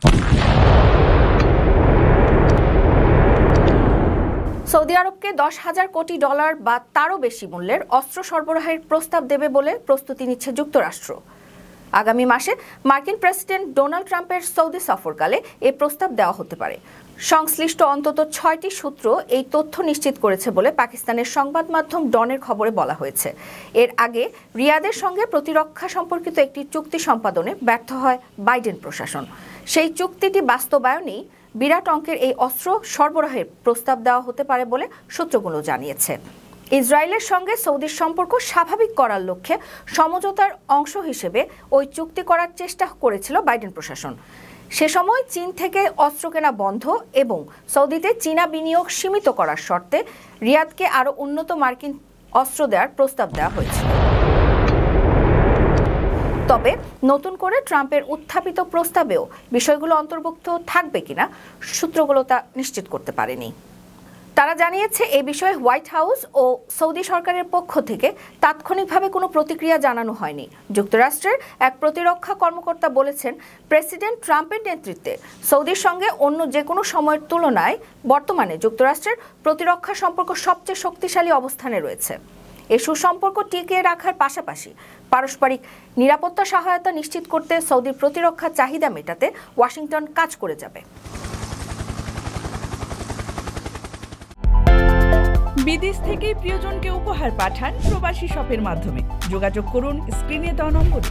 Saudi আরবকে $10,000 কোটি বা তারও বেশি মূল্যের অস্ত্র সরবরাহের প্রস্তাব দেবে বলে প্রস্তুতি নিচ্ছে যুক্তরাষ্ট্র। আগামী মাসে মার্কিন প্রেসিডেন্ট ডোনাল্ড ট্রাম্পের সৌদি সফরকালে এই প্রস্তাব দেওয়া হতে পারে। সংশ্লিষ্ট অন্তত 6টি সূত্র এই তথ্য নিশ্চিত করেছে বলে পাকিস্তানের সংবাদ মাধ্যম ডনের খবরে বলা হয়েছে। এর আগে রিয়াদের সঙ্গে প্রতিরক্ষা সম্পর্কিত একটি চুক্তি সম্পাদনে ব্যর্থ হয় বাইডেন প্রশাসন। সেই চুক্তিটি বাস্তবায়নেই বিরাট অঙ্কের এই অস্ত্র সরবরাহের প্রস্তাব দেওয়া হতে পারে বলে সূত্রগুলো জানিয়েছে। ইসরায়েলের সঙ্গে সৌদির সম্পর্ক স্বাভাবিক করার লক্ষ্যে সমঝোতার অংশ হিসেবে ওই চুক্তি করার চেষ্টা করেছিল বাইডেন প্রশাসন। সে সময় চীন থেকে অস্ত্র কেনা বন্ধ এবং সৌদিতে চীনা বিনিয়োগ সীমিত করার শর্তে রিয়াদকে আরও উন্নত মার্কিন অস্ত্র দেওয়ার প্রস্তাব দেওয়া হয়েছিল। তবে নতুন করে ট্রাম্পের উত্থাপিত প্রস্তাবেও বিষয়গুলো অন্তর্ভুক্ত থাকবে কিনা সূত্রগুলো তা নিশ্চিত করতে পারেনি। তারা জানিয়েছে এই বিষয়ে হোয়াইট হাউস ও সৌদি সরকারের পক্ষ থেকে তাৎক্ষণিকভাবে কোনো প্রতিক্রিয়া জানানো হয়নি। যুক্তরাষ্ট্রের এক প্রতিরক্ষা কর্মকর্তা বলেছেন, প্রেসিডেন্ট ট্রাম্পের নেতৃত্বে সৌদির সঙ্গে অন্য যে কোনো সময়ের তুলনায় বর্তমানে যুক্তরাষ্ট্রের প্রতিরক্ষা সম্পর্ক সবচেয়ে শক্তিশালী অবস্থানে রয়েছে। এই সুসম্পর্ক টিকিয়ে রাখার পাশাপাশি পারস্পরিক নিরাপত্তা সহায়তা নিশ্চিত করতে সৌদির প্রতিরক্ষা চাহিদা মেটাতে ওয়াশিংটন কাজ করে যাবে। বিদেশ থেকে প্রিয়জনকে উপহার পাঠান প্রবাসী শপের মাধ্যমে। যোগাযোগ করুন স্ক্রিনে দেওয়া নম্বরে।